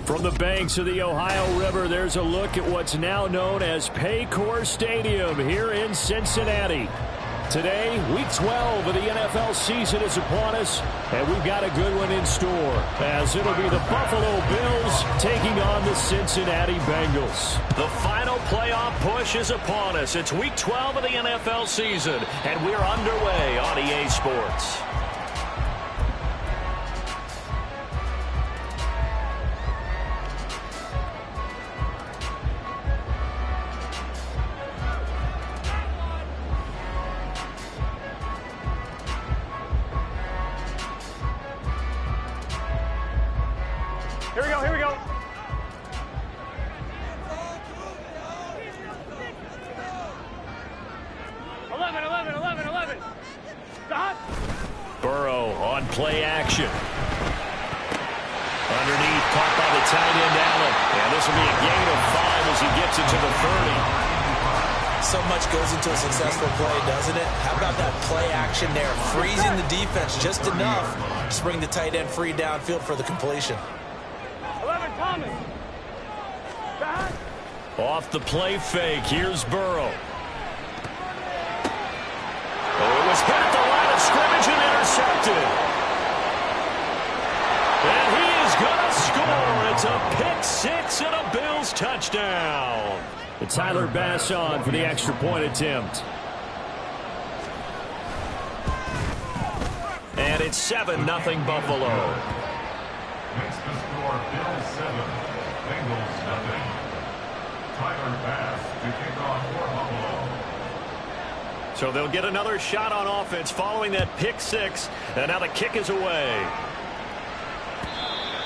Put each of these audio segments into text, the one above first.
From the banks of the Ohio River, there's a look at what's now known as Paycor Stadium here in Cincinnati. Today, Week 12 of the NFL season is upon us, and we've got a good one in store, as it'll be the Buffalo Bills taking on the Cincinnati Bengals. The final playoff push is upon us. It's Week 12 of the NFL season, and we're underway on EA Sports. Here we go. Eleven. Burrow on play action. Underneath, caught by the tight end Allen. And this will be a gain of 5 as he gets it to the 30. So much goes into a successful play, doesn't it? How about that play action there? Freezing the defense just enough to bring the tight end free downfield for the completion. Off the play fake, here's Burrow. Oh, it was hit at the line of scrimmage and intercepted. And he is going to score. It's a pick six and a Bills touchdown. It's Tyler Bass on for the extra point attempt. And it's 7-0 Buffalo. Makes the score Bills 7, Bengals nothing. Tyler Bass to kick off for Buffalo. So they'll get another shot on offense following that pick six. And now the kick is away.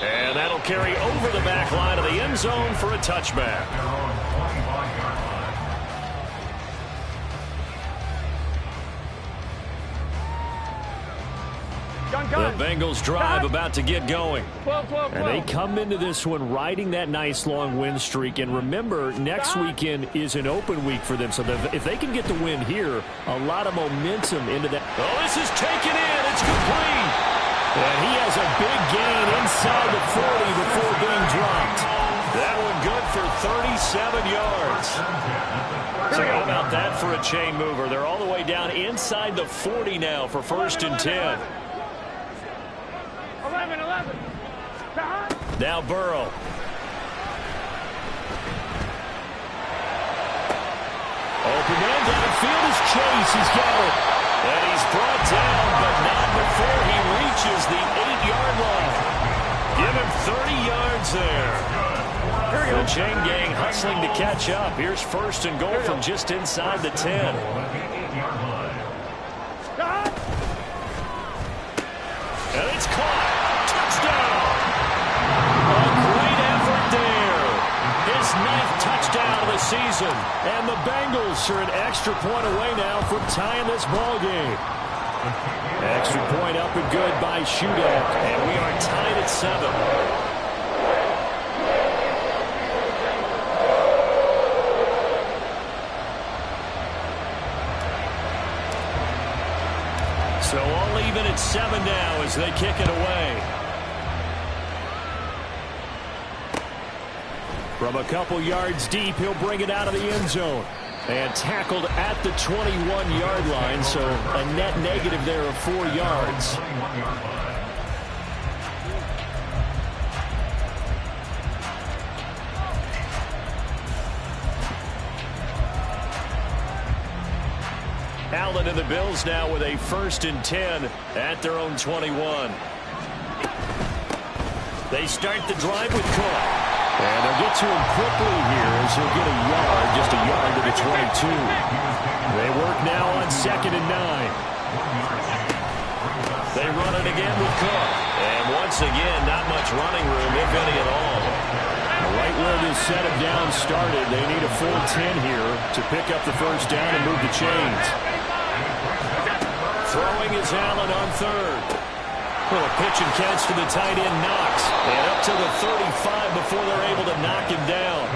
And that'll carry over the back line of the end zone for a touchback. They're on 25-yard line. The Bengals drive about to get going. 12. And they come into this one riding that nice long win streak. And remember, next weekend is an open week for them. So if they can get the win here, a lot of momentum into that. Oh, this is taken in. It's complete. And he has a big gain inside the 40 before being dropped. That one good for 37 yards. So how about that for a chain mover? They're all the way down inside the 40 now for 1st and 10. 11. Now Burrow. Open man downfield is Chase. He's got it. And he's brought down, but not before he reaches the 8-yard line. Give him 30 yards there. The chain gang hustling to catch up. Here's 1st and goal from just inside the 10. And it's caught. Touchdown. A great effort there. His 9th touchdown of the season. And the Bengals are an extra point away now from tying this ball game. Extra point up and good by shootout. And we are tied at 7. So all even at 7 now as they kick it away. From a couple yards deep, he'll bring it out of the end zone. And tackled at the 21-yard line, so a net negative there of 4 yards. Allen and the Bills now with a 1st and 10 at their own 21. They start the drive with Cook. And they'll get to him quickly here as he'll get a yard, just a yard to the 22. They work now on 2nd and 9. They run it again with Cook. And once again, not much running room, if any at all. Right where this set of downs started, they need a full 10 here to pick up the 1st down and move the chains. Throwing is Allen on 3rd. Well, a pitch and catch to the tight end Knox. And up to the 35 before they're able to knock him down.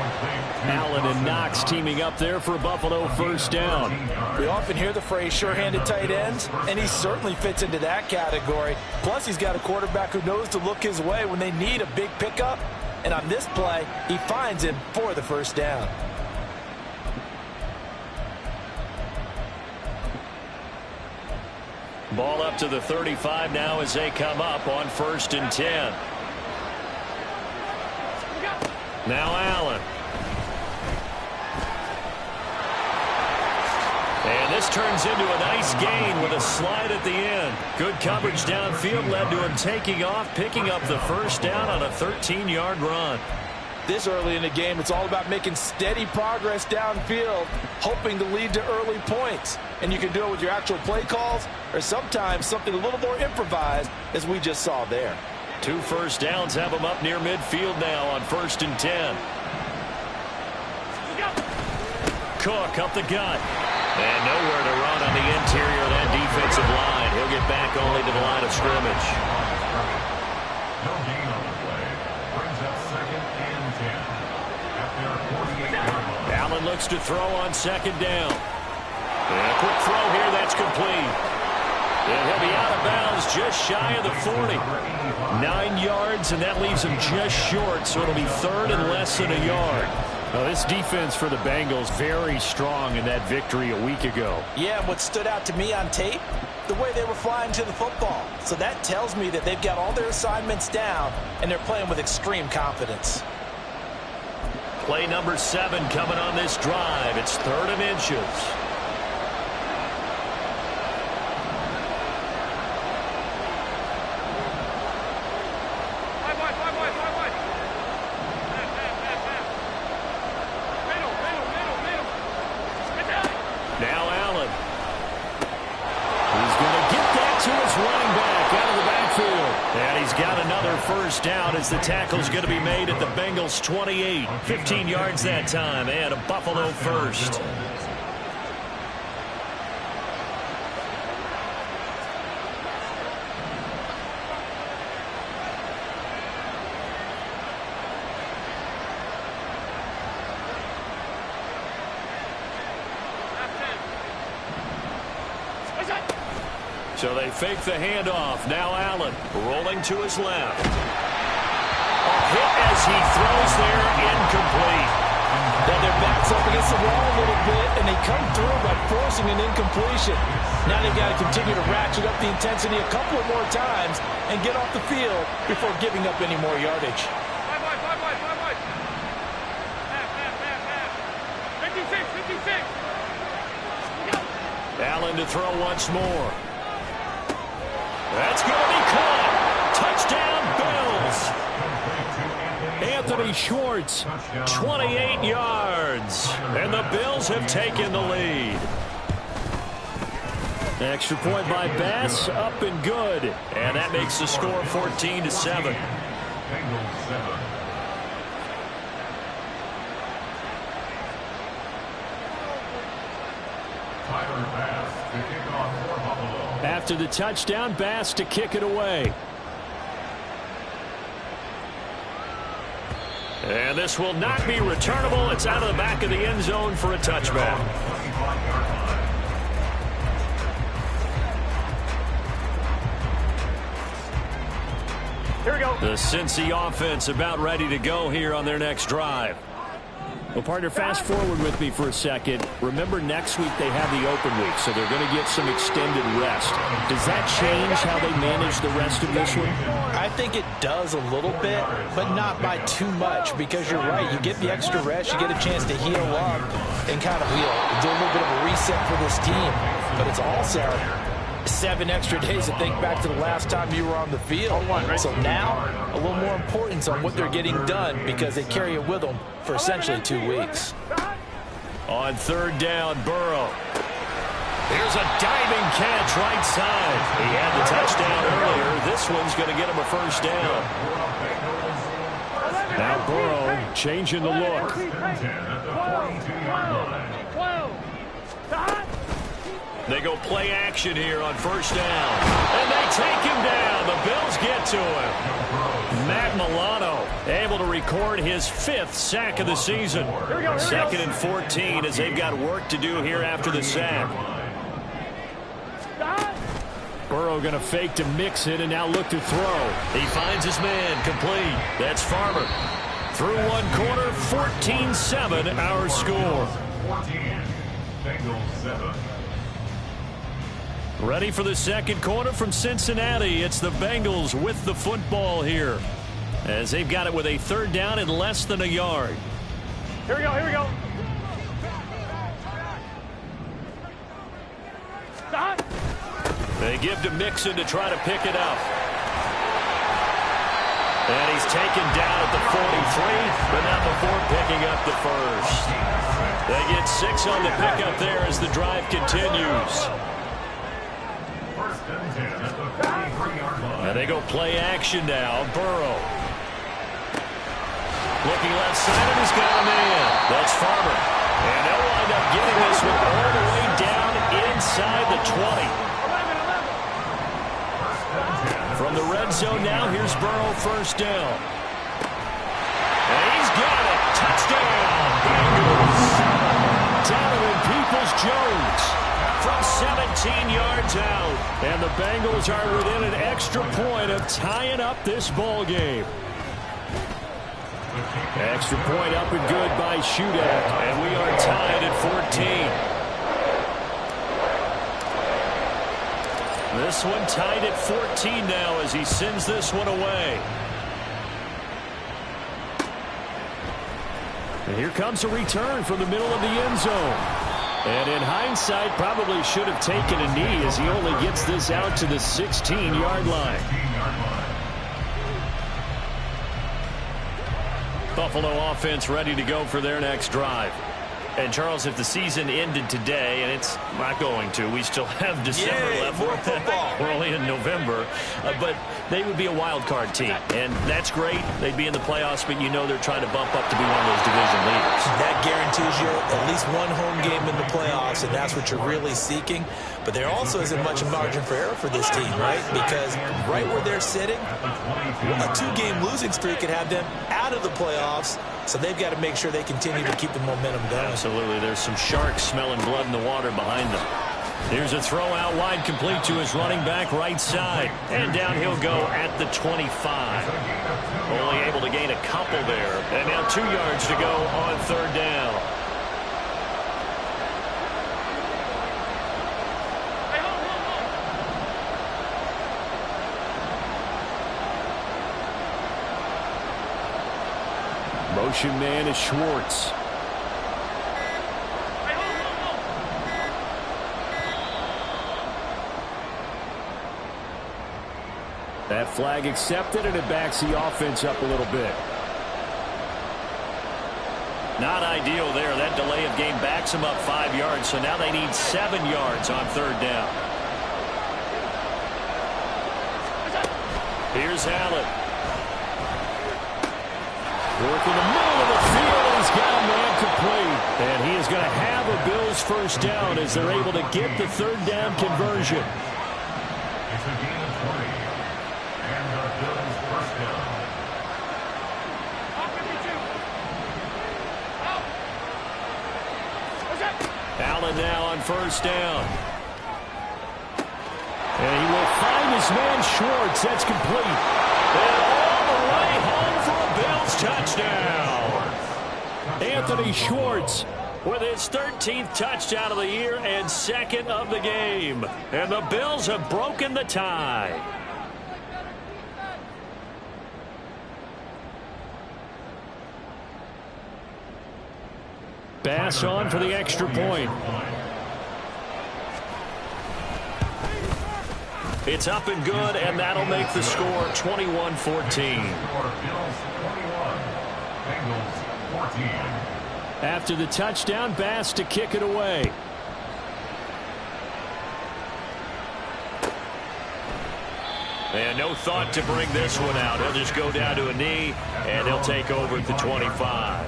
Allen and Knox teaming up there for a Buffalo 1st down. We often hear the phrase sure-handed tight ends, and he certainly fits into that category. Plus, he's got a quarterback who knows to look his way when they need a big pickup And on this play, he finds him for the first down. Ball up to the 35 now as they come up on 1st and 10. Now Allen. And this turns into a nice gain with a slide at the end. Good coverage downfield led to him taking off, picking up the first down on a 13-yard run. This early in the game, it's all about making steady progress downfield, hoping to lead to early points. And you can do it with your actual play calls or sometimes something a little more improvised, as we just saw there. 2 first downs have him up near midfield now on 1st and 10. Cook up the gut. And nowhere to run on the interior of that defensive line. He'll get back only to the line of scrimmage. No gain on the play. Brings up 2nd and 10. At their 48-yard line. Allen looks to throw on 2nd down. And a quick throw here, that's complete. And he'll be out of bounds just shy of the 40. 9 yards, and that leaves him just short, so it'll be 3rd and less than a yard. Now, this defense for the Bengals very strong in that victory a week ago. Yeah, and what stood out to me on tape, the way they were flying to the football. So that tells me that they've got all their assignments down, and they're playing with extreme confidence. Play number 7 coming on this drive. It's 3rd and inches. Now Allen. He's going to get that to his running back out of the backfield. And he's got another first down as the tackle's going to be made at the Bengals 28. 15 yards that time and a Buffalo first. So they fake the handoff. Now Allen rolling to his left. A hit as he throws there, incomplete. Now their back's up against the wall a little bit, and they come through by forcing an incompletion. Now they've got to continue to ratchet up the intensity a couple of more times and get off the field before giving up any more yardage. 56. Allen to throw once more. That's going to be caught. Touchdown, Bills. Anthony Schwartz, 28 yards. And the Bills have taken the lead. Extra point by Bass, up and good. And that makes the score 14-7. Bengals 7. After the touchdown, Bass to kick it away. And this will not be returnable. It's out of the back of the end zone for a touchback. Here we go. The Cincy offense about ready to go here on their next drive. Well, partner, fast forward with me for a second. Remember, next week they have the open week, so they're going to get some extended rest. Does that change how they manage the rest of this one? I think it does a little bit, but not by too much, because you're right. You get the extra rest, you get a chance to heal up and kind of do a little bit of a reset for this team. But it's also 7 extra days to think back to the last time you were on the field. So now, a little more importance on what they're getting done, because they carry it with them for essentially 2 weeks. On 3rd down, Burrow. Here's a diving catch right side. He had the touchdown earlier. This one's going to get him a first down. Now Burrow changing the look. 12. They go play action here on 1st down. And they take him down. The Bills get to him. Matt Milano able to record his 5th sack of the season. 2nd and 14 as they've got work to do here after the sack. Burrow going to fake to mix it and now look to throw. He finds his man complete. That's Farmer. Through one quarter, 14-7 our score. 14. Bengals 7. Ready for the second quarter from Cincinnati. It's the Bengals with the football here, as they've got it with a third down and less than a yard. Here we go, here we go. They give to Mixon to try to pick it up. And he's taken down at the 43, but not before picking up the first. They get 6 on the pickup there as the drive continues. First and 10 at the 43-yard line. And they go play action now. Burrow. Looking left side, and he's got a man. That's Farmer. And they'll wind up getting this one all the way down inside the 20. From the red zone now, here's Burrow, first down. And he's got it. Touchdown, Bengals. Donovan Peoples-Jones from 17 yards out. And the Bengals are within an extra point of tying up this ball game. Extra point up and good by Shootout. And we are tied at 14. This one tied at 14 now as he sends this one away. And here comes a return from the middle of the end zone. And in hindsight, probably should have taken a knee as he only gets this out to the 16-yard line. Buffalo offense ready to go for their next drive. And, Charles, if the season ended today, and it's not going to, we still have December left. More football. We're only in November. But they would be a wild card team. And that's great. They'd be in the playoffs, but you know they're trying to bump up to be one of those division leaders. That guarantees you at least one home game in the playoffs, and that's what you're really seeking. But there also isn't much margin for error for this team, right? Because right where they're sitting, a 2-game losing streak could have them out of the playoffs. So they've got to make sure they continue to keep the momentum going. Absolutely. There's some sharks smelling blood in the water behind them. Here's a throw out wide, complete to his running back right side. And down he'll go at the 25. Only able to gain a couple there. And now 2 yards to go on third down. Motion man is Schwartz. That flag accepted, and it backs the offense up a little bit. Not ideal there. That delay of game backs them up 5 yards, so now they need 7 yards on third down. Here's Allen. Working the middle of the field, he's got a man complete. And he is going to have a Bills first down as they're able to get the third down conversion. It's a gain of 20. And the Bills first down. Allen now on first down. And he will find his man Schwartz. That's complete. And all the way home for a Bills touchdown. Anthony Schwartz with his 13th touchdown of the year and second of the game. And the Bills have broken the tie. Bass on for the extra point. It's up and good, and that'll make the score 21-14. Bills 21, Bengals 14. After the touchdown, Bass to kick it away. And no thought to bring this one out. He'll just go down to a knee, and he'll take over at the 25.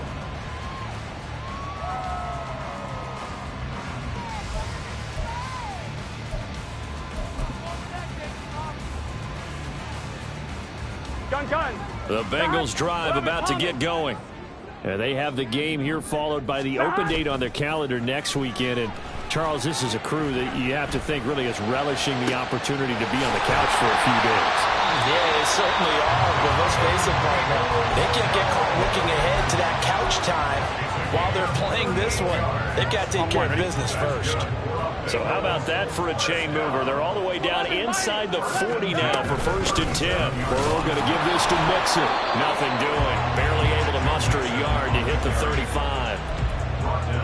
The Bengals drive about to get going. They have the game here followed by the open date on their calendar next weekend. And Charles, this is a crew that you have to think really is relishing the opportunity to be on the couch for a few days. Yeah, they certainly are, but let's face it, partner. They can't get caught looking ahead to that couch time while they're playing this one. They've got to take care of business first. So how about that for a chain mover? They're all the way down inside the 40 now for 1st and 10. Burrow going to give this to Mixon. Nothing doing. Barely able to muster a yard to hit the 35.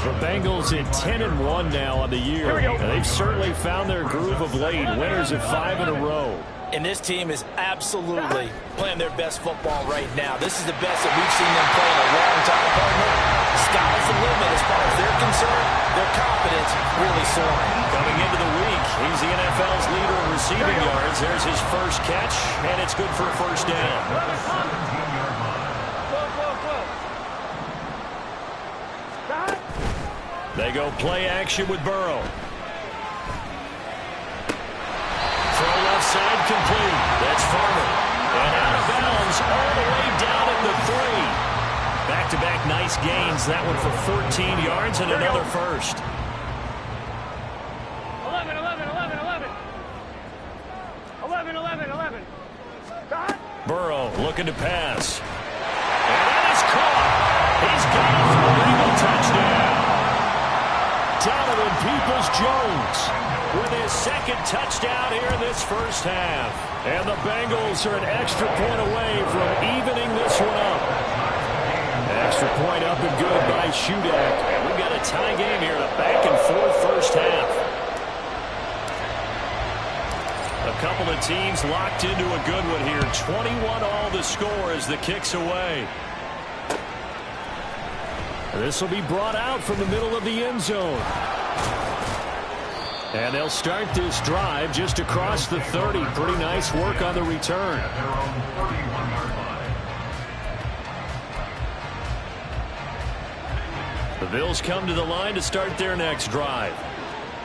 The Bengals at 10-1 now on the year. And they've certainly found their groove of late. Winners of 5 in a row. And this team is absolutely playing their best football right now. This is the best that we've seen them play in a long time, partner. The sky's the limit as far as they're concerned. Their confidence really soaring. Coming into the week, he's the NFL's leader in receiving yards. There's his first catch, and it's good for a 1st down. They go play action with Burrow. Throw left side complete. That's Farmer. And out of bounds all the way down at the 3. Back-to-back nice gains. That one for 14 yards and another first. 11, 11, 11, 11. 11, 11, 11. Burrow looking to pass. And that is caught. He's got it for a legal touchdown. Donovan Peoples-Jones with his 2nd touchdown here in this first half. And the Bengals are an extra point away from evening this one up. Extra point up and good by Shudak. And we've got a tie game here, a back-and-forth first half. A couple of teams locked into a good one here. 21 all the score as the kick's away. This will be brought out from the middle of the end zone. And they'll start this drive just across the 30. Pretty nice work on the return. The Bills come to the line to start their next drive.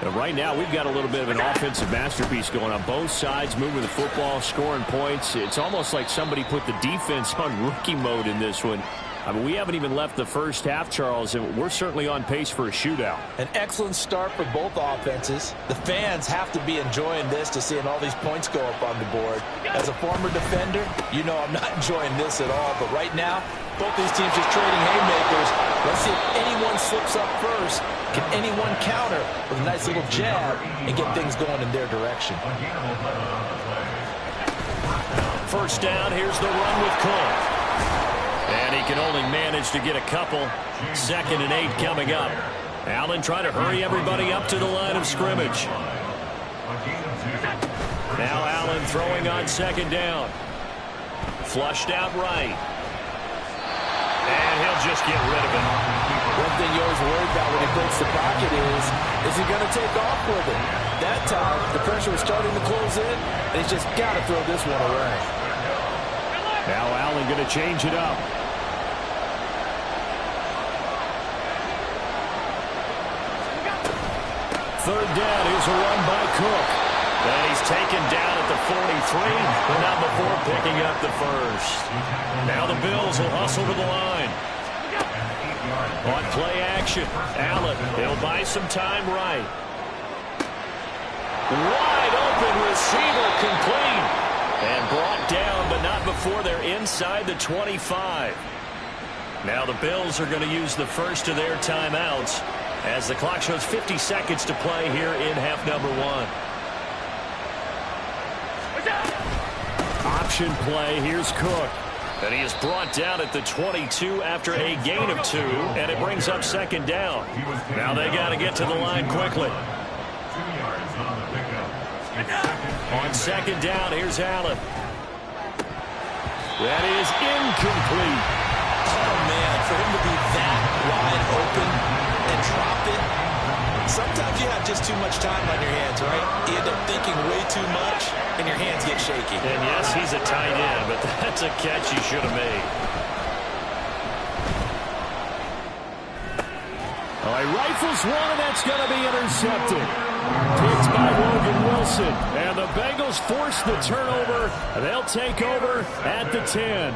And right now, we've got a little bit of an offensive masterpiece going on. Both sides moving the football, scoring points. It's almost like somebody put the defense on rookie mode in this one. I mean, we haven't even left the first half, Charles, and we're certainly on pace for a shootout. An excellent start for both offenses. The fans have to be enjoying this to seeing all these points go up on the board. As a former defender, you know I'm not enjoying this at all. But right now, both these teams just trading haymakers. Let's see if anyone slips up first. Can anyone counter with a nice little jab and get things going in their direction? First down, here's the run with Cook. And he can only manage to get a couple. 2nd and 8 coming up. Allen trying to hurry everybody up to the line of scrimmage. Now Allen throwing on 2nd down. Flushed out right. And he'll just get rid of it. One thing you always worry about when he breaks the pocket is he going to take off with it? That time, the pressure was starting to close in, and he's just got to throw this one away. Now Allen going to change it up. Third down, here's a run by Cook. And he's taken down at the 43, but not before picking up the first. Now the Bills will hustle to the line. On play action, Allen, he'll buy some time right. Wide open receiver complete. And brought down, but not before they're inside the 25. Now the Bills are going to use the first of their timeouts as the clock shows 50 seconds to play here in half number 1. Option play, here's Cook. And he is brought down at the 22 after a gain of 2, and it brings up 2nd down. Now they got to get to the line quickly. 2 yards on the pickup. On 2nd down, here's Allen. That is incomplete. Oh, man, for him to be that wide open and drop it, sometimes you have just too much time on your hands, right? You end up thinking way too much, and your hands get shaky. And yes, he's a tight end, but that's a catch he should have made. All right, rifles one, and that's going to be intercepted. Picked by Logan Wilson. And the Bengals force the turnover. They'll take over at the 10.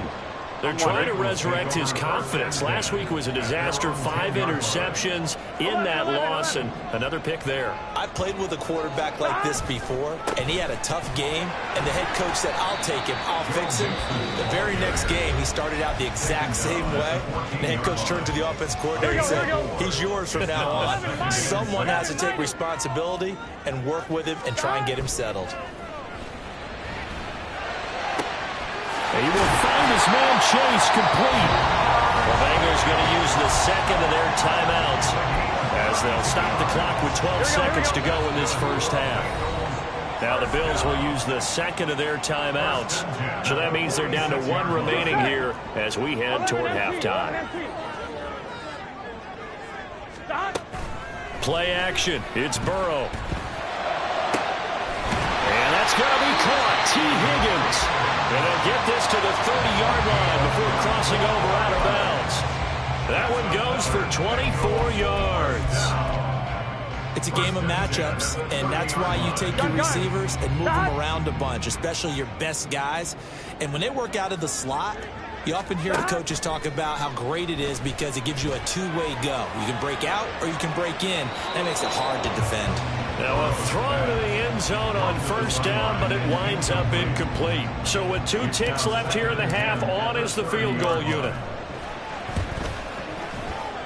They're trying to resurrect his confidence. Last week was a disaster. 5 interceptions in that loss, and another pick there. I played with a quarterback like this before, and he had a tough game, and the head coach said, I'll take him, I'll fix him. The very next game, he started out the exact same way. The head coach turned to the offense coordinator and said, he's yours from now on. Someone has to take responsibility and work with him and try and get him settled. He will find his man Chase complete. The Bengals going to use the second of their timeouts as they'll stop the clock with 12 seconds to go in this first half. Now the Bills will use the second of their timeouts. So that means they're down to 1 remaining here as we head toward halftime. Play action. It's Burrow. And that's going to be caught. T. Higgins. And they'll get this to the 30-yard line before crossing over out of bounds. That one goes for 24 yards. It's a game of matchups, and that's why you take your receivers and move them around a bunch, especially your best guys. And when they work out of the slot, you often hear the coaches talk about how great it is because it gives you a two-way go. You can break out or you can break in. That makes it hard to defend. Now a throw to the end zone on first down, but it winds up incomplete. So with 2 ticks left here in the half, on is the field goal unit.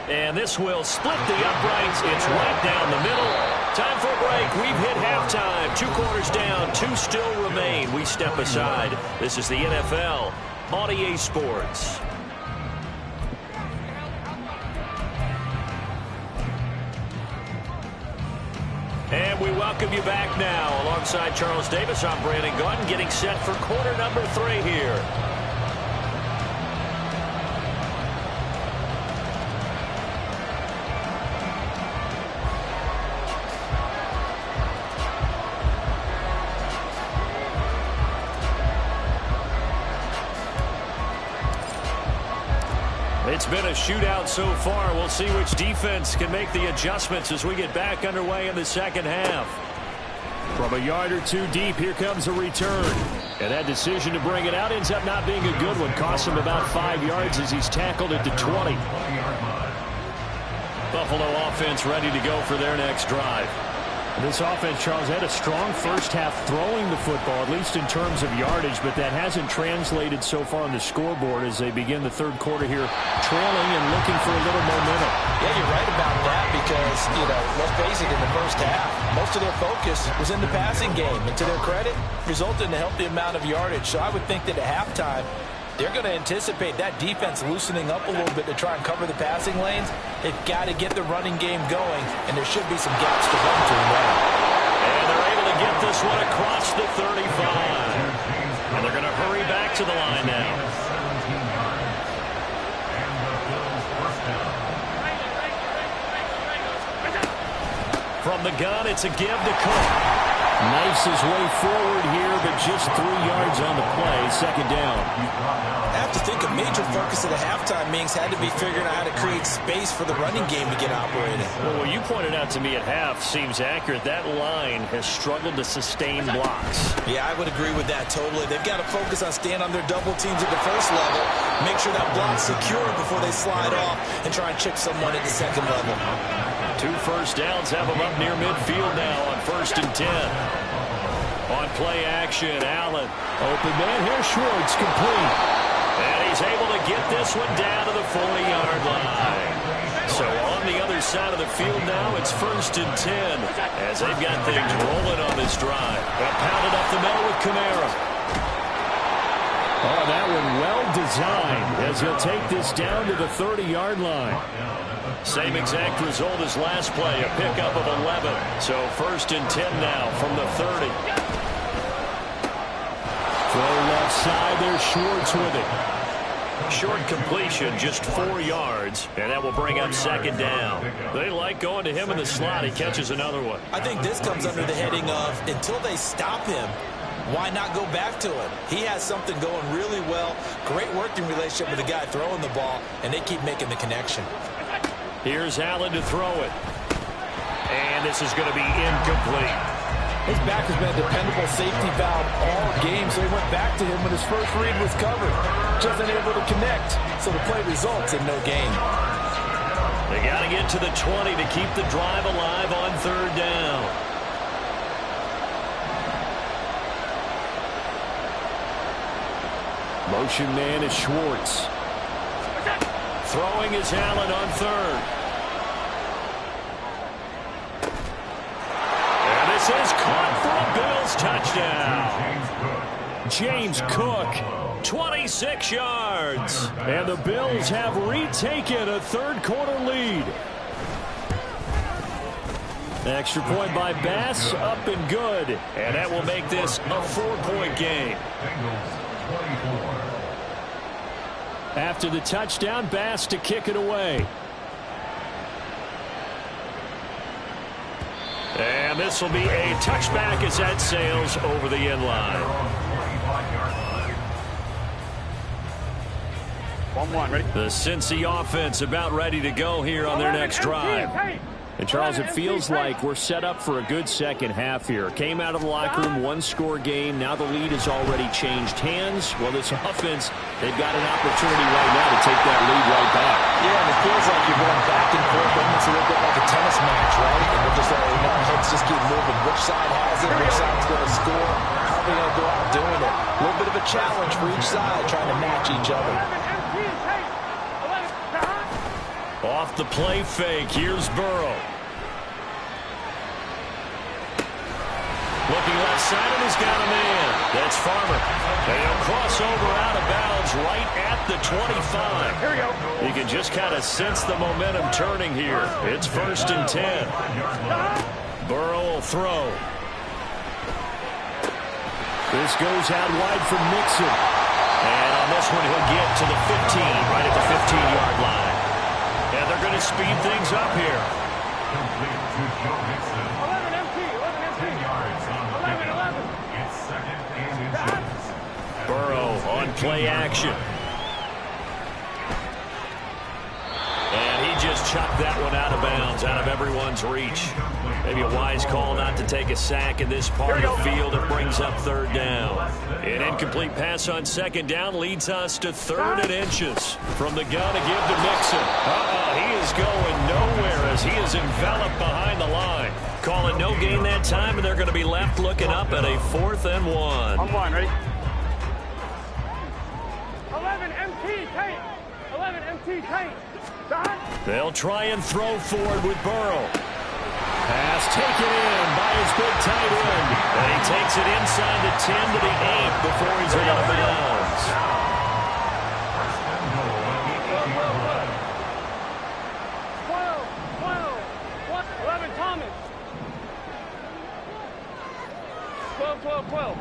And this will split the uprights. It's right down the middle. Time for a break. We've hit halftime. 2 quarters down, 2 still remain. We step aside. This is the NFL on EA Sports. And we welcome you back now. Alongside Charles Davis, I'm Brandon Gaudin, getting set for quarter number 3 here. It's been a shootout so far. We'll see which defense can make the adjustments as we get back underway in the second half. From a yard or 2 deep, here comes a return. And that decision to bring it out ends up not being a good one. Costs him about 5 yards as he's tackled at the 20. Buffalo offense ready to go for their next drive. This offense, Charles, had a strong first half throwing the football, at least in terms of yardage, but that hasn't translated so far on the scoreboard as they begin the third quarter here, trailing and looking for a little momentum. Yeah, you're right about that because, let's face it, in the first half, most of their focus was in the passing game. And to their credit, resulted in a healthy amount of yardage. So I would think that at halftime, they're going to anticipate that defense loosening up a little bit to try and cover the passing lanes. They've got to get the running game going, and there should be some gaps to run through now. And they're able to get this one across the 35. And they're going to hurry back to the line now. From the gun, it's a give to Cook. Knifes his way forward here, but just 3 yards on the play. Second down. I have to think a major focus of the halftime meetings had to be figuring out how to create space for the running game to get operating. Well, what you pointed out to me at half seems accurate. That line has struggled to sustain blocks. Yeah, I would agree with that totally. They've got to focus on staying on their double teams at the first level, make sure that block's secure before they slide off and try and chip someone at the second level. 2 first downs have them up near midfield now on 1st and 10. On play action, Allen. Open man here, Schwartz, complete. And he's able to get this one down to the 40-yard line. So on the other side of the field now, it's 1st and 10 as they've got things rolling on this drive. Got pounded up the middle with Kamara. Oh, that one well designed as he'll take this down to the 30-yard line. Same exact result as last play, a pickup of 11. So 1st and 10 now from the 30. Throw left side, there's Schwartz with it. Short completion, just 4 yards, and that will bring up 2nd down. They like going to him in the slot. He catches another one. I think this comes under the heading of until they stop him, why not go back to him? He has something going really well, great working relationship with the guy throwing the ball, and they keep making the connection. Here's Allen to throw it. And this is going to be incomplete. His back has been a dependable safety valve all game, so They went back to him when his first read was covered. Just unable to connect, so the play results in no gain. They got to get to the 20 to keep the drive alive on third down. Motion man is Schwartz. Throwing is Allen on third. And this is caught for a Bills touchdown. James Cook, 26 yards. And the Bills have retaken a third-quarter lead. Extra point by Bass, up and good. And that will make this a 4-point game. After the touchdown, Bass to kick it away. And this will be a touchback as that sails over the end line. 1-1, ready? The Cincy offense about ready to go here on their next drive. And, Charles, it feels like we're set up for a good second half here. Came out of the locker room, one-score game. Now the lead has already changed hands. Well, this offense, they've got an opportunity right now to take that lead right back. Yeah, and it feels like you're going back and forth. It's a little bit like a tennis match, right? And we're just let's just keep moving. Which side has it? Which side's going to score? How are they going to go out doing it? A little bit of a challenge for each side, trying to match each other. Off the play fake, here's Burrow. Looking left side, and he's got a man. That's Farmer. And he'll cross over out of bounds right at the 25. Here we go. You can just kind of sense the momentum turning here. It's 1st and 10. Burrow will throw. This goes out wide for Mixon. And on this one, he'll get to the 15, right at the 15-yard line. And they're going to speed things up here. Complete to Joe Mixon. 11 MT, 11 MT. 10 yards on the 11. It's 2nd and inches. Burrow on play action. And he just chucked that one out of bounds, out of everyone's reach. Maybe a wise call not to take a sack in this part of the field. It brings up third down. An incomplete pass on second down leads us to 3rd and inches. From the gun to give to Mixon. He is going nowhere as he is enveloped behind the line. Call it no gain that time, and they're going to be left looking up at a 4th and 1. On 1, ready? 11 MT, tank. 11 MT, tank. They'll try and throw forward with Burrow. Pass taken in by his big tight end. And he takes it inside the 10 to the 8 before he's out of bounds. 11 Thomas. 12.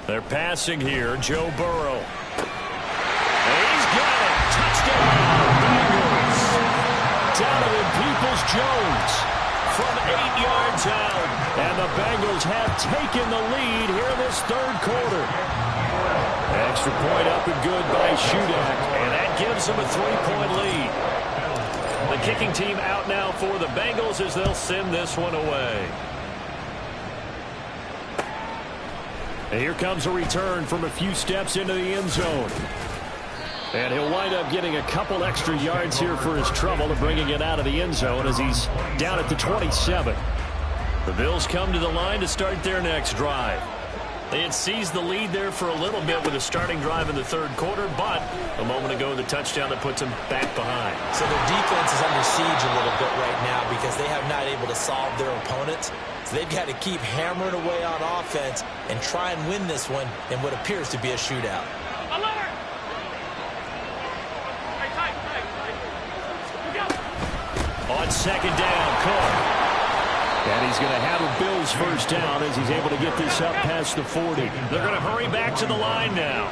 They're passing here. Joe Burrow. And he's got it. Touchdown, Bengals. Donovan Peoples-Jones from 8 yards out. And the Bengals have taken the lead here in this third quarter. Extra point up and good by Shudak. And that gives them a 3-point lead. The kicking team out now for the Bengals as they'll send this one away. And here comes a return from a few steps into the end zone. And he'll wind up getting a couple extra yards here for his trouble and bringing it out of the end zone as he's down at the 27. The Bills come to the line to start their next drive. They had seized the lead there for a little bit with a starting drive in the third quarter, but a moment ago the touchdown that puts them back behind. So their defense is under siege a little bit right now because they have not able to solve their opponents. So they've got to keep hammering away on offense and try and win this one in what appears to be a shootout. On second down, Cook. And he's going to have a Bills first down as he's able to get this up past the 40. They're going to hurry back to the line now.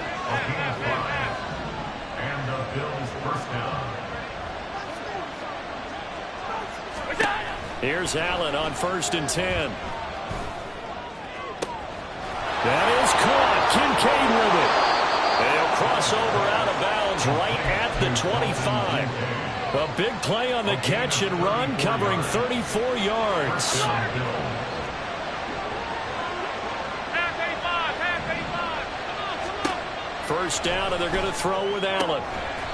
And the Bills first down. Here's Allen on 1st and 10. That is caught. Kincaid with it. They'll cross over out of bounds right at the 25. A big play on the catch and run, covering 34 yards. First down, and they're going to throw with Allen.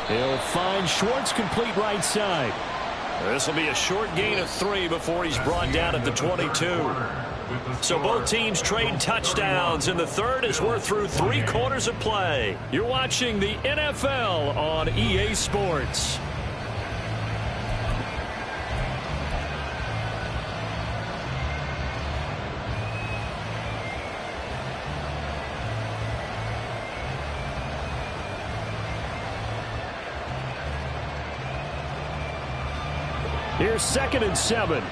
He'll find Schwartz complete right side. This will be a short gain of 3 before he's brought down at the 22. So both teams trade touchdowns, and the third as we're through 3 quarters of play. You're watching the NFL on EA Sports. Here's 2nd and 7.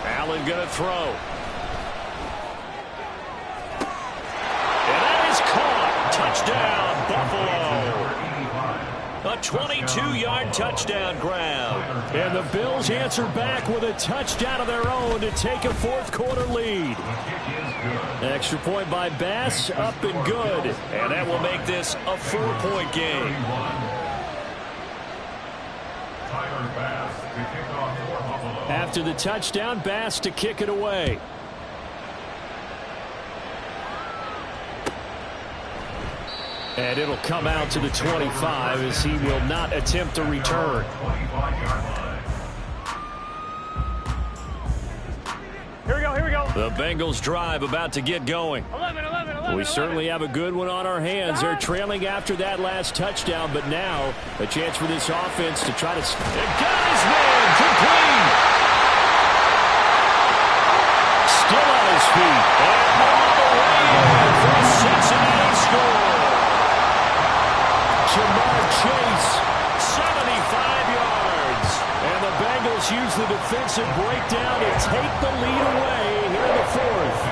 Allen going to throw. And that is caught. Touchdown, Buffalo. A 22-yard touchdown grab. And the Bills answer back with a touchdown of their own to take a 4th quarter lead. Extra point by Bass, up and good. And that will make this a 4-point game. After the touchdown, Bass to kick it away. And it'll come out to the 25 as he will not attempt a return. Here we go. The Bengals drive about to get going. 11. We certainly have a good one on our hands. They're trailing after that last touchdown, but now a chance for this offense to try to... It got his man complete. Still on his feet. And all the way in for a Cincinnati score. Jamar Chase. 75 yards. And the Bengals use the defensive breakdown to take the lead away here in the 4th.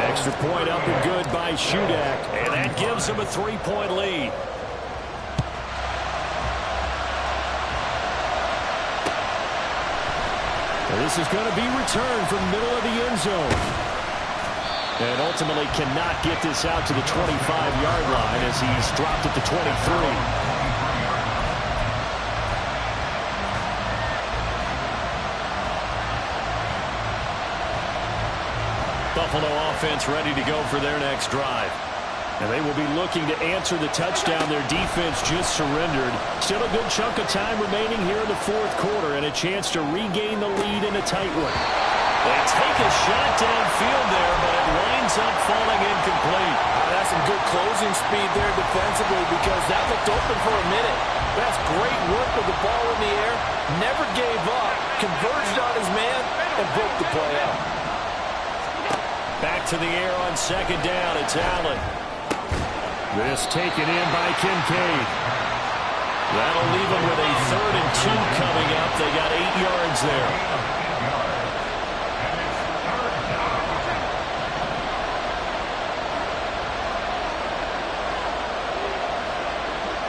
Extra point up and good by Shudak. And that gives them a 3-point lead. And this is going to be returned from the middle of the end zone. And ultimately cannot get this out to the 25-yard line as he's dropped at the 23. Buffalo offense ready to go for their next drive. And they will be looking to answer the touchdown their defense just surrendered. Still a good chunk of time remaining here in the 4th quarter and a chance to regain the lead in a tight one. They take a shot downfield there, but it winds up falling incomplete. That's some good closing speed there defensively because that looked open for a minute. That's great work with the ball in the air. Never gave up, converged on his man, and broke the play out. Back to the air on 2nd down. It's Allen. This taken in by Kincaid. That'll leave them with a 3rd and 2 coming up. They got 8 yards there.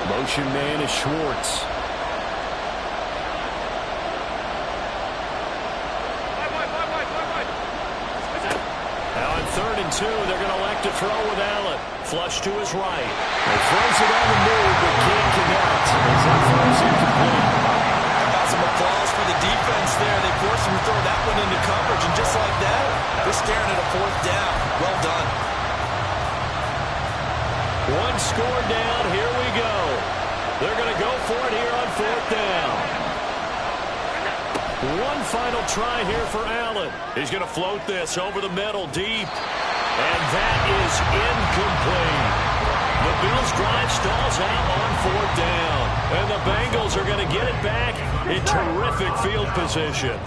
Motion man is Schwartz. Now on 3rd and 2, they're going to elect to throw with Allen. Flush to his right. He throws it on the move, but can't connect. As that throws incomplete. Got some applause for the defense there. They forced him to throw that one into coverage, and just like that, they're staring at a 4th down. Well done. One score down. Here we go. They're going to go for it here on 4th down. One final try here for Allen. He's going to float this over the middle deep. And that is incomplete. The Bills' drive stalls out on 4th down. And the Bengals are going to get it back in terrific field position.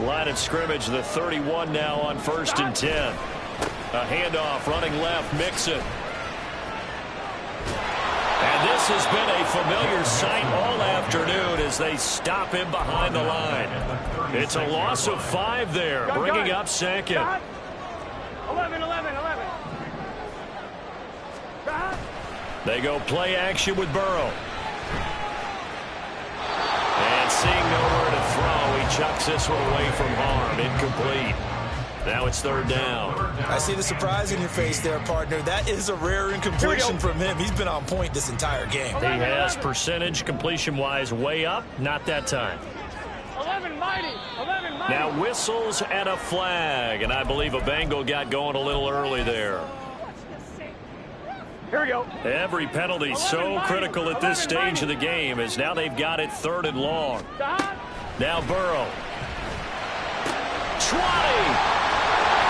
Line of scrimmage, the 31 now on 1st and 10. A handoff running left, Mixon. And this has been a familiar sight all afternoon as they stop him behind the line. It's a loss of 5 there, bringing up 2nd. 11. They go play action with Burrow. And seeing nowhere to throw, he chucks this one away from harm. Incomplete. Now it's 3rd down. I see the surprise in your face there, partner. That is a rare incompletion from him. He's been on point this entire game. He has percentage completion-wise way up. Not that time. 11. mighty. 11 mighty. Now whistles and a flag, and I believe a Bengal got going a little early there. Here we go. Every penalty so critical at this stage of the game, as now they've got it 3rd and long. Now Burrow. 20.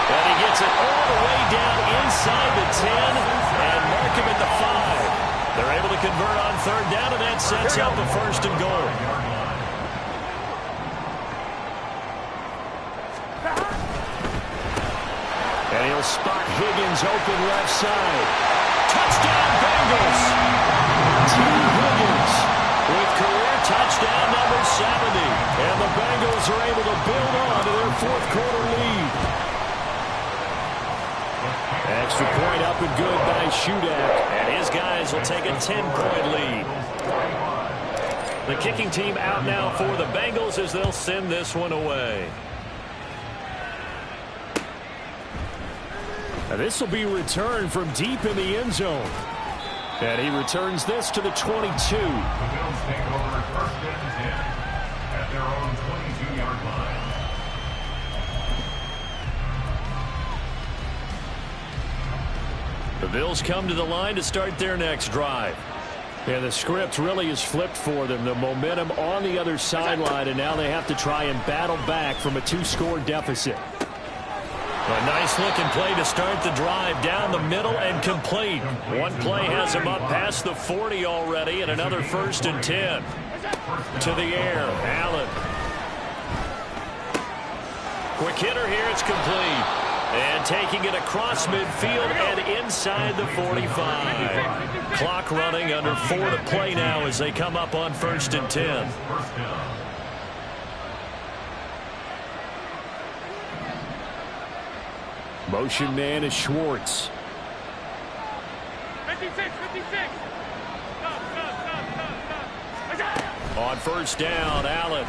And he gets it all the way down inside the 10 and mark him at the 5. They're able to convert on 3rd down, and that sets up a 1st and goal. And he'll spot Higgins open left side. Touchdown Bengals. T. Higgins with career touchdown number 70. And the Bengals are able to build on to their 4th quarter lead. Extra point up and good by Shudak. And his guys will take a 10-point lead. The kicking team out now for the Bengals as they'll send this one away. And this will be returned from deep in the end zone. And he returns this to the 22. The Bills take over 1st and 10 at their own 22-yard line. The Bills come to the line to start their next drive. Yeah, the script really is flipped for them. The momentum on the other sideline, and now they have to try and battle back from a 2-score deficit. A nice-looking play to start the drive down the middle and complete. One play has him up past the 40 already, and another 1st and 10. To the air, Allen. Quick hitter here, it's complete. And taking it across midfield and inside the 45. Clock running, under 4 to play now as they come up on 1st and 10. Motion man is Schwartz. 56. On 1st down, Allen.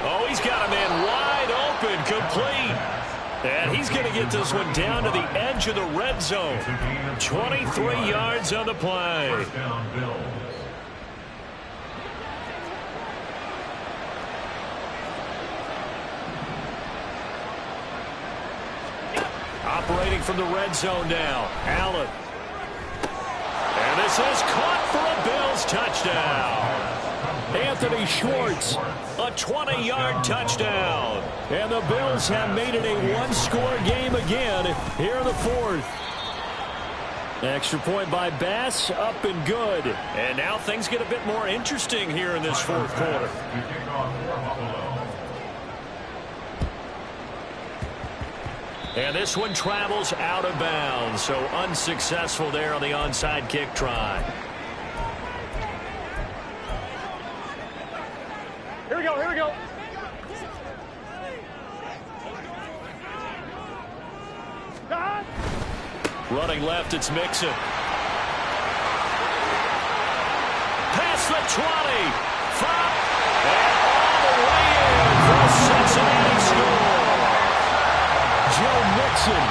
Oh, he's got a man wide open, complete. And he's going to get this one down to the edge of the red zone. 23 yards on the play. First down, Bills. Operating from the red zone now, Allen. And this is caught for a Bills touchdown. Anthony Schwartz. A 20-yard touchdown. And the Bills have made it a 1-score game again here in the 4th. Extra point by Bass, up and good. And now things get a bit more interesting here in this 4th quarter. And this one travels out of bounds, so unsuccessful there on the onside kick try. Here we go. Running left, it's Mixon. Past the 20. 5. And all the way in for a Cincinnati score. Joe Mixon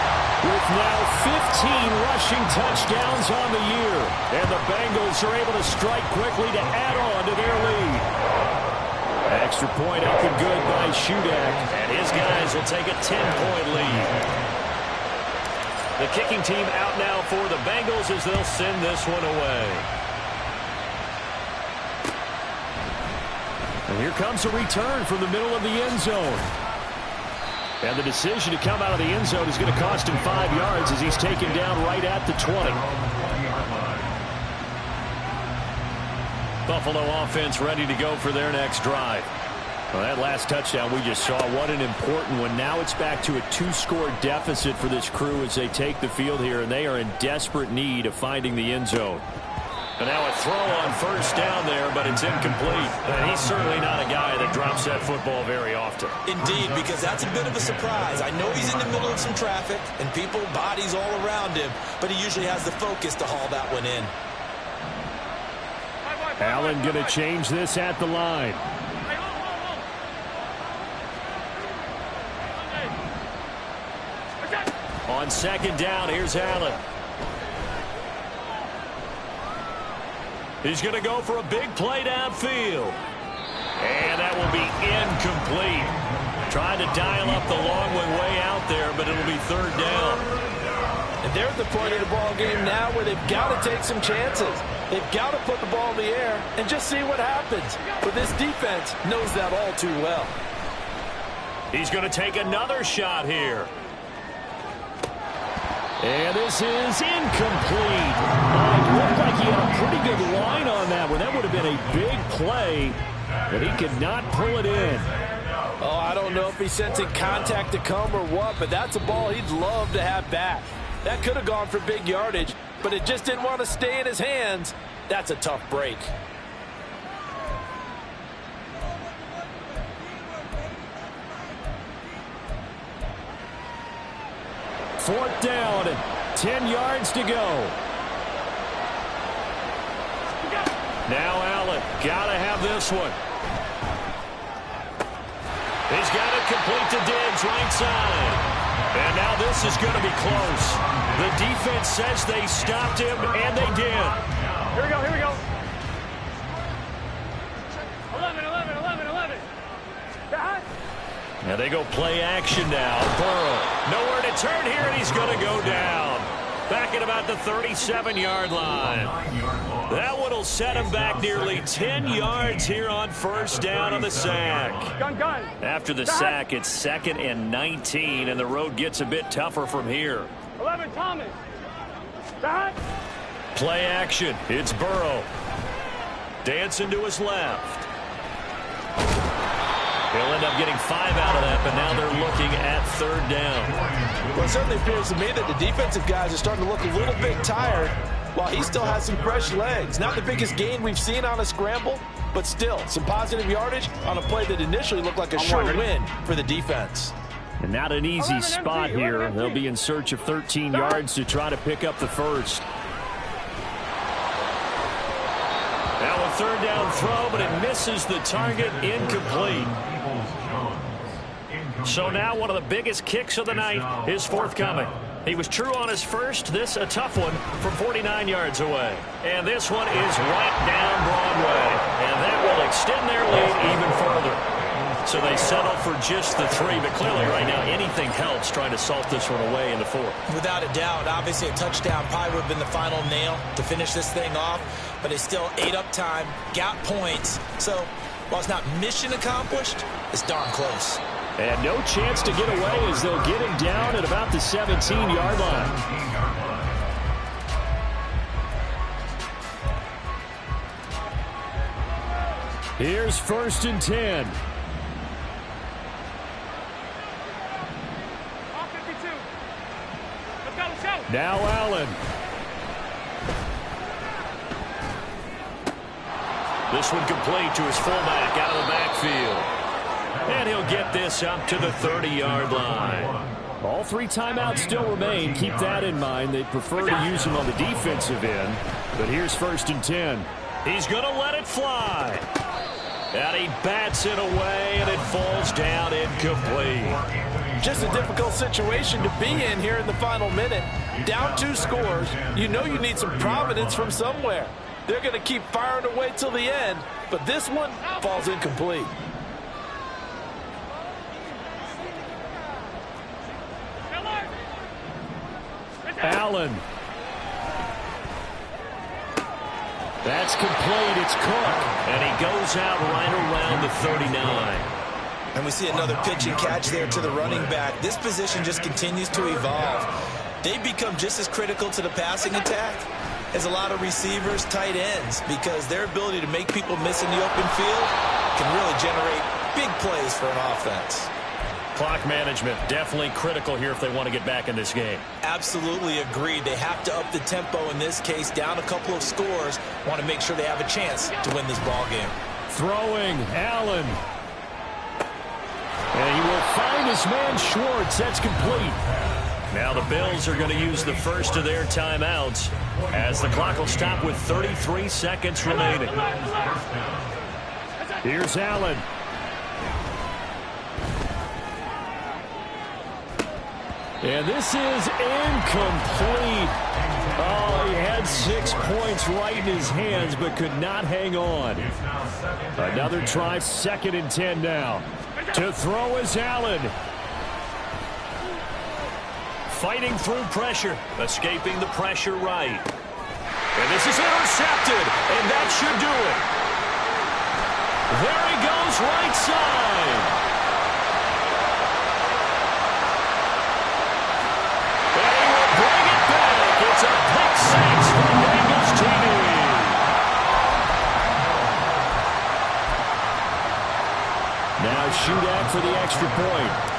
with now 15 rushing touchdowns on the year. And the Bengals are able to strike quickly to add on to their lead. Extra point up and good by Shudak. And his guys will take a 10-point lead. The kicking team out now for the Bengals as they'll send this one away. And here comes a return from the middle of the end zone. And the decision to come out of the end zone is going to cost him 5 yards as he's taken down right at the 20. Buffalo offense ready to go for their next drive. Well, that last touchdown we just saw, what an important one. Now it's back to a 2-score deficit for this crew as they take the field here, and they are in desperate need of finding the end zone. And now a throw on 1st down there, but it's incomplete. And he's certainly not a guy that drops that football very often. Indeed, because that's a bit of a surprise. I know he's in the middle of some traffic and people, bodies all around him, but he usually has the focus to haul that one in. Allen going to change this at the line. On 2nd down, here's Allen. He's going to go for a big play downfield. And incomplete. Trying to dial up the long way out there, but it'll be third down. And they're at the point of the ball game now where they've got to take some chances. They've got to put the ball in the air and just see what happens. But this defense knows that all too well. He's going to take another shot here. And this is incomplete. It looked like he had a pretty good line on that one. That would have been a big play, but he could not pull it in. Oh, I don't know if he's sensing contact to come or what, but that's a ball he'd love to have back. That could have gone for big yardage, but it just didn't want to stay in his hands. That's a tough break. Fourth down and 10 yards to go. Now Allen, got to have this one. He's got it complete to Diggs, right side. And now this is going to be close. The defense says they stopped him, and they did. Here we go, here we go. 11. Now they go play action now. Burrow, nowhere to turn here, and he's going to go down. Back at about the 37-yard line. That one will set him back nearly 10 yards here on first down on the sack. Gun. After the sack, it's 2nd and 19, and the road gets a bit tougher from here. 11, Thomas. Back. Play action. It's Burrow. Dancing to his left. He'll end up getting 5 out of that, but now they're looking at third down. Well, it certainly appears to me that the defensive guys are starting to look a little bit tired while he still has some fresh legs. Not the biggest gain we've seen on a scramble, but still some positive yardage on a play that initially looked like a sure win for the defense. And not an easy spot here. They'll be in search of 13 yards to try to pick up the first. Now a third down throw, but it misses the target, incomplete. So now one of the biggest kicks of the night is forthcoming. He was true on his first. This a tough one from 49 yards away. And this one is right down Broadway. And that will extend their lead even further. So they settle for just the 3, but clearly right now anything helps trying to salt this one away in the 4th. Without a doubt, obviously a touchdown probably would have been the final nail to finish this thing off, but it's still ate up time, got points. So while it's not mission accomplished, it's darn close. And no chance to get away as they'll get him down at about the 17-yard line. Here's 1st and 10. Now Allen. This one complete to his fullback out of the backfield. And he'll get this up to the 30-yard line. All 3 timeouts still remain. Keep that in mind. They prefer to use him on the defensive end. But here's 1st and 10. He's going to let it fly. And he bats it away, and it falls down incomplete. Just a difficult situation to be in here in the final minute. Down 2 scores. You know you need some providence from somewhere. They're going to keep firing away till the end, but this one falls incomplete. Allen. That's complete. It's Cook. And he goes out right around the 39. And we see another pitch and catch there to the running back. This position just continues to evolve. They become just as critical to the passing attack as a lot of receivers, tight ends, because their ability to make people miss in the open field can really generate big plays for an offense. Clock management definitely critical here if they want to get back in this game. Absolutely agreed. They have to up the tempo in this case, down a couple of scores. Want to make sure they have a chance to win this ball game. Throwing, Allen. And he will find his man Schwartz. That's complete. Now the Bills are going to use the first of their timeouts as the clock will stop with 33 seconds remaining. Here's Allen. And this is incomplete. Oh, he had 6 points right in his hands, but could not hang on. Another try, 2nd and 10 now. To throw is Allen. Fighting through pressure, escaping the pressure right. And this is intercepted, and that should do it. There he goes, right side. And he will bring it back. It's a pick six for the Bengals team. Now shootout for the extra point.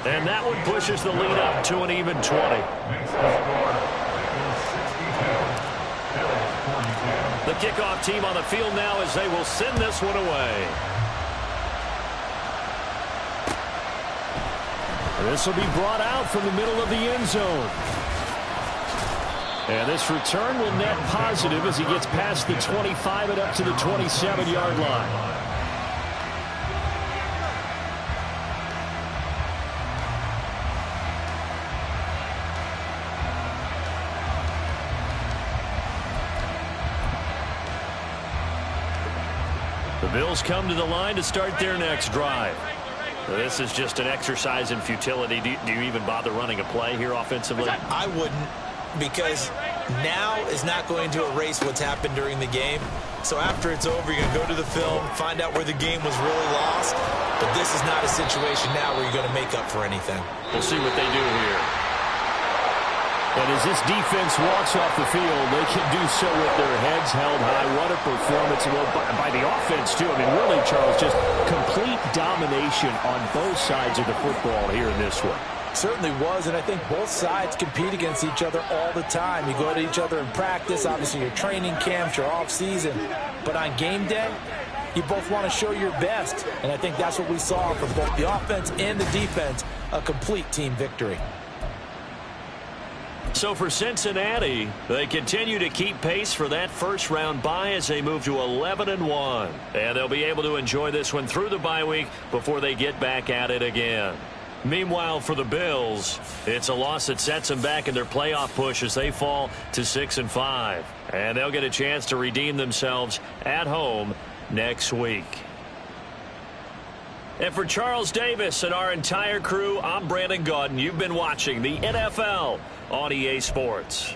And that one pushes the lead up to an even 20. The kickoff team on the field now as they will send this one away. This will be brought out from the middle of the end zone. And this return will net positive as he gets past the 25 and up to the 27-yard line. The Bills come to the line to start their next drive. This is just an exercise in futility. Do you even bother running a play here offensively? I wouldn't, because now is not going to erase what's happened during the game. So after it's over, you're going to go to the film, find out where the game was really lost. But this is not a situation now where you're going to make up for anything. We'll see what they do here. And as this defense walks off the field, they can do so with their heads held high. What a performance by the offense, too. I mean, really, Charles, just complete domination on both sides of the football here in this one. Certainly was, and I think both sides compete against each other all the time. You go to each other in practice, obviously your training camps, your off-season. But on game day, you both want to show your best. And I think that's what we saw from both the offense and the defense, a complete team victory. So for Cincinnati, they continue to keep pace for that first-round bye as they move to 11-1. And they'll be able to enjoy this one through the bye week before they get back at it again. Meanwhile, for the Bills, it's a loss that sets them back in their playoff push as they fall to 6-5. And they'll get a chance to redeem themselves at home next week. And for Charles Davis and our entire crew, I'm Brandon Gaudin. You've been watching the NFL on EA Sports.